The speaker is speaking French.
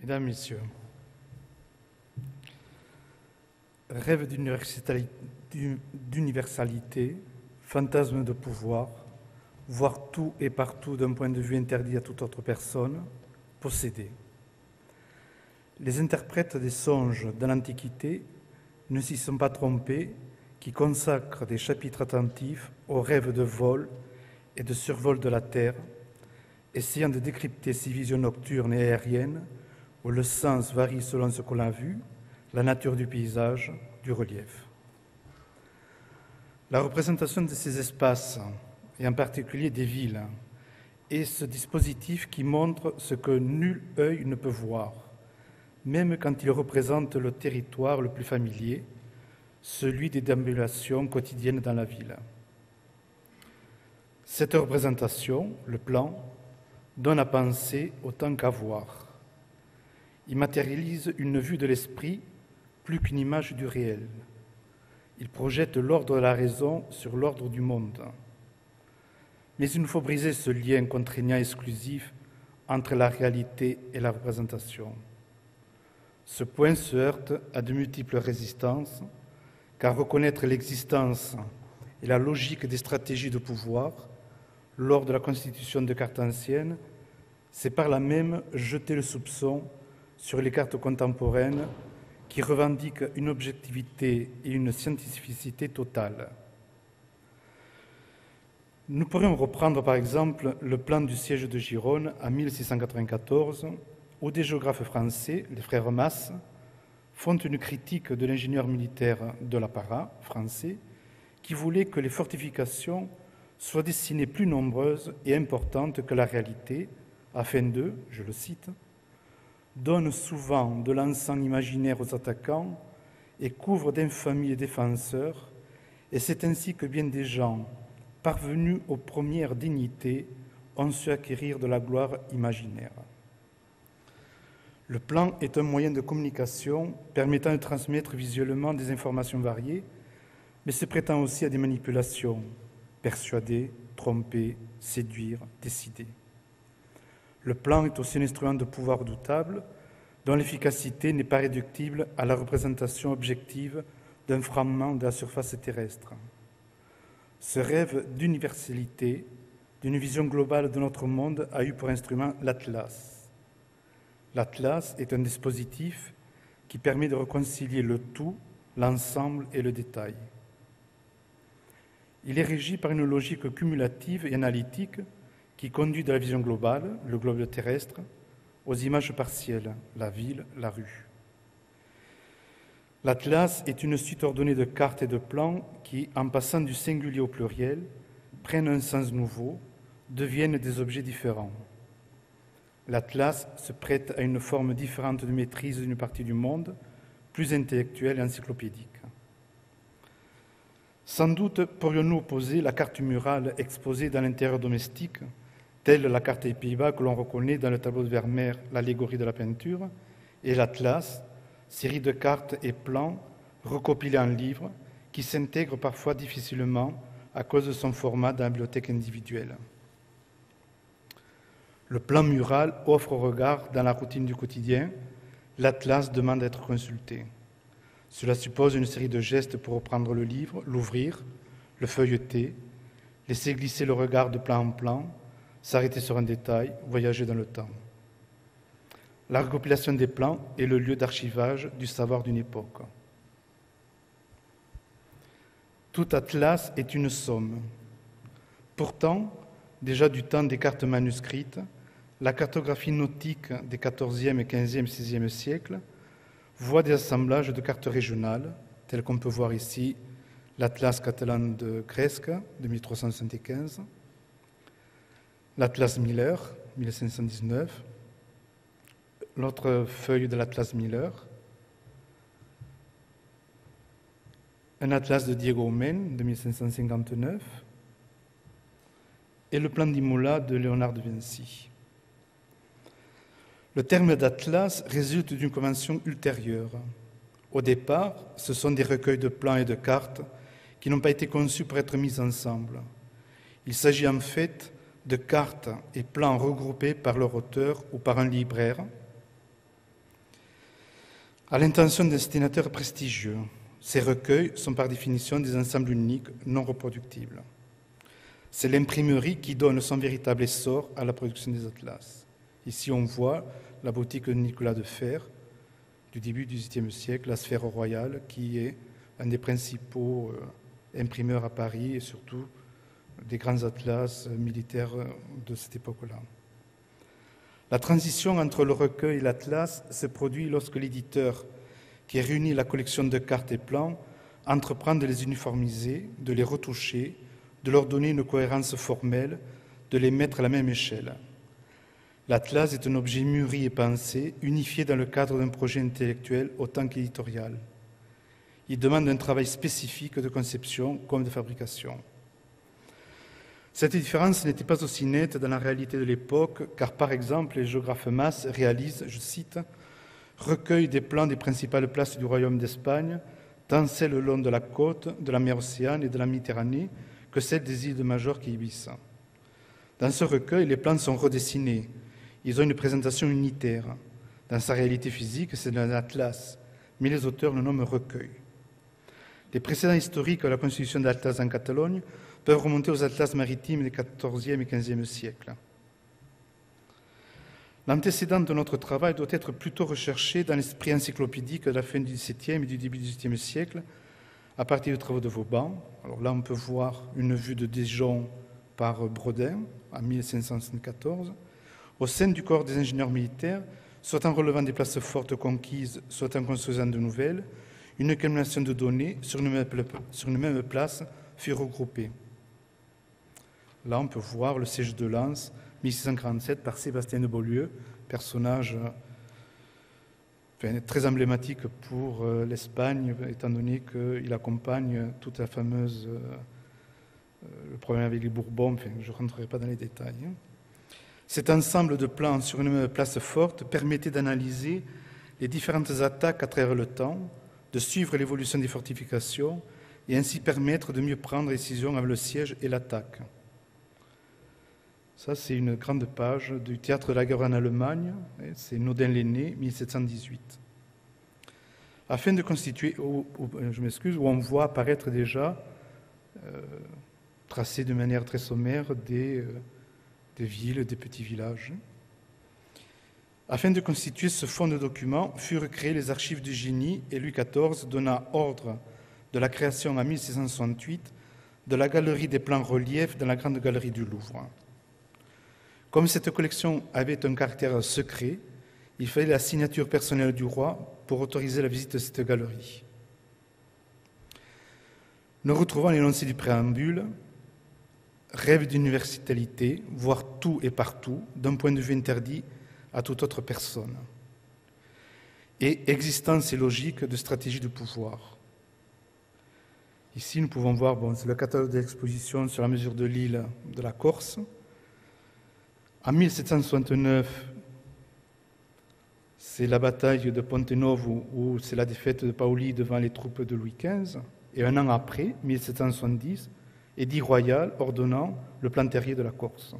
Mesdames, Messieurs, rêve d'universalité, fantasme de pouvoir, voir tout et partout d'un point de vue interdit à toute autre personne, posséder. Les interprètes des songes de l'Antiquité ne s'y sont pas trompés, qui consacrent des chapitres attentifs aux rêves de vol et de survol de la Terre, essayant de décrypter ces visions nocturnes et aériennes où le sens varie selon ce qu'on a vu, la nature du paysage, du relief. La représentation de ces espaces, et en particulier des villes, est ce dispositif qui montre ce que nul œil ne peut voir, même quand il représente le territoire le plus familier, celui des déambulations quotidiennes dans la ville. Cette représentation, le plan, donne à penser autant qu'à voir. Il matérialise une vue de l'esprit plus qu'une image du réel. Il projette l'ordre de la raison sur l'ordre du monde. Mais il nous faut briser ce lien contraignant exclusif entre la réalité et la représentation. Ce point se heurte à de multiples résistances, car reconnaître l'existence et la logique des stratégies de pouvoir lors de la constitution de cartes anciennes, c'est par là même jeter le soupçon sur les cartes contemporaines qui revendiquent une objectivité et une scientificité totale. Nous pourrions reprendre par exemple le plan du siège de Gérone en 1694, où des géographes français, les frères Masse, font une critique de l'ingénieur militaire de l'apparat français qui voulait que les fortifications soient dessinées plus nombreuses et importantes que la réalité, afin de, je le cite, « donne souvent de l'encens imaginaire aux attaquants et couvre d'infamie les défenseurs, et c'est ainsi que bien des gens, parvenus aux premières dignités, ont su acquérir de la gloire imaginaire. » Le plan est un moyen de communication permettant de transmettre visuellement des informations variées, mais se prêtant aussi à des manipulations, persuader, tromper, séduire, décider. Le plan est aussi un instrument de pouvoir redoutable dont l'efficacité n'est pas réductible à la représentation objective d'un fragment de la surface terrestre. Ce rêve d'universalité, d'une vision globale de notre monde a eu pour instrument l'Atlas. L'Atlas est un dispositif qui permet de réconcilier le tout, l'ensemble et le détail. Il est régi par une logique cumulative et analytique qui conduit de la vision globale, le globe terrestre, aux images partielles, la ville, la rue. L'Atlas est une suite ordonnée de cartes et de plans qui, en passant du singulier au pluriel, prennent un sens nouveau, deviennent des objets différents. L'Atlas se prête à une forme différente de maîtrise d'une partie du monde, plus intellectuelle et encyclopédique. Sans doute pourrions-nous opposer la carte murale exposée dans l'intérieur domestique, telle la carte des Pays-Bas que l'on reconnaît dans le tableau de Vermeer, l'allégorie de la peinture, et l'Atlas, série de cartes et plans recopilés en livres qui s'intègrent parfois difficilement à cause de son format dans la bibliothèque individuelle. Le plan mural offre au regard dans la routine du quotidien. L'Atlas demande à être consulté. Cela suppose une série de gestes pour reprendre le livre, l'ouvrir, le feuilleter, laisser glisser le regard de plan en plan, s'arrêter sur un détail, voyager dans le temps. La recopilation des plans est le lieu d'archivage du savoir d'une époque. Tout Atlas est une somme. Pourtant, déjà du temps des cartes manuscrites, la cartographie nautique des XIVe, XVe, XVIe siècles voit des assemblages de cartes régionales, tels qu'on peut voir ici l'Atlas catalan de Cresque de 1375, l'Atlas Miller, 1519, l'autre feuille de l'Atlas Miller, un atlas de Diego Homem de 1559 et le plan d'Imola de Léonard de Vinci. Le terme d'atlas résulte d'une convention ultérieure. Au départ, ce sont des recueils de plans et de cartes qui n'ont pas été conçus pour être mis ensemble. Il s'agit en fait de cartes et plans regroupés par leur auteur ou par un libraire, À l'intention d'un destinateur prestigieux, ces recueils sont par définition des ensembles uniques non reproductibles. C'est l'imprimerie qui donne son véritable essor à la production des atlas. Ici, on voit la boutique de Nicolas de Fer du début du XVIIIe siècle, la Sphère Royale, qui est un des principaux imprimeurs à Paris et surtout des grands atlas militaires de cette époque-là. La transition entre le recueil et l'atlas se produit lorsque l'éditeur, qui réunit la collection de cartes et plans, entreprend de les uniformiser, de les retoucher, de leur donner une cohérence formelle, de les mettre à la même échelle. L'atlas est un objet mûri et pensé, unifié dans le cadre d'un projet intellectuel autant qu'éditorial. Il demande un travail spécifique de conception comme de fabrication. Cette différence n'était pas aussi nette dans la réalité de l'époque, car par exemple, les géographes Mas réalisent, je cite, « recueil des plans des principales places du royaume d'Espagne, tant celles le long de la côte, de la mer Océane et de la Méditerranée, que celles des îles de Majorque et Ibiza. Dans ce recueil, les plans sont redessinés. Ils ont une présentation unitaire. Dans sa réalité physique, c'est un atlas, mais les auteurs le nomment recueil. Les précédents historiques de la constitution d'atlas en Catalogne peuvent remonter aux atlas maritimes des XIVe et XVe siècles. L'antécédent de notre travail doit être plutôt recherché dans l'esprit encyclopédique de la fin du XVIIe et du début du XVIIIe siècle, à partir des travaux de Vauban. Alors là, on peut voir une vue de Dijon par Brodin, en 1574, au sein du corps des ingénieurs militaires, soit en relevant des places fortes conquises, soit en construisant de nouvelles, une accumulation de données sur une même place fut regroupée. Là, on peut voir le siège de Lens, 1647, par Sébastien de Beaulieu, personnage très emblématique pour l'Espagne, étant donné qu'il accompagne toute la fameuse... le problème avec les Bourbons, je ne rentrerai pas dans les détails. Cet ensemble de plans sur une même place forte permettait d'analyser les différentes attaques à travers le temps, de suivre l'évolution des fortifications et ainsi permettre de mieux prendre décision avec le siège et l'attaque. Ça, c'est une grande page du théâtre de la guerre en Allemagne, c'est Naudin l'aîné, 1718. Afin de constituer, où on voit apparaître déjà, tracé de manière très sommaire, des villes, des petits villages. Afin de constituer ce fonds de documents, furent créées les archives du génie et Louis XIV donna ordre de la création en 1668 de la galerie des plans reliefs dans la Grande Galerie du Louvre. Comme cette collection avait un caractère secret, il fallait la signature personnelle du roi pour autoriser la visite de cette galerie. Nous retrouvons l'énoncé du préambule, rêve d'universalité, voir tout et partout, d'un point de vue interdit à toute autre personne, et existence et logique de stratégie de pouvoir. Ici, nous pouvons voir, c'est le catalogue de l'exposition sur la mesure de l'île de la Corse. En 1769, c'est la bataille de Ponte Novo, où c'est la défaite de Paoli devant les troupes de Louis XV. Et un an après, 1770, édit royal ordonnant le plan terrier de la Corse.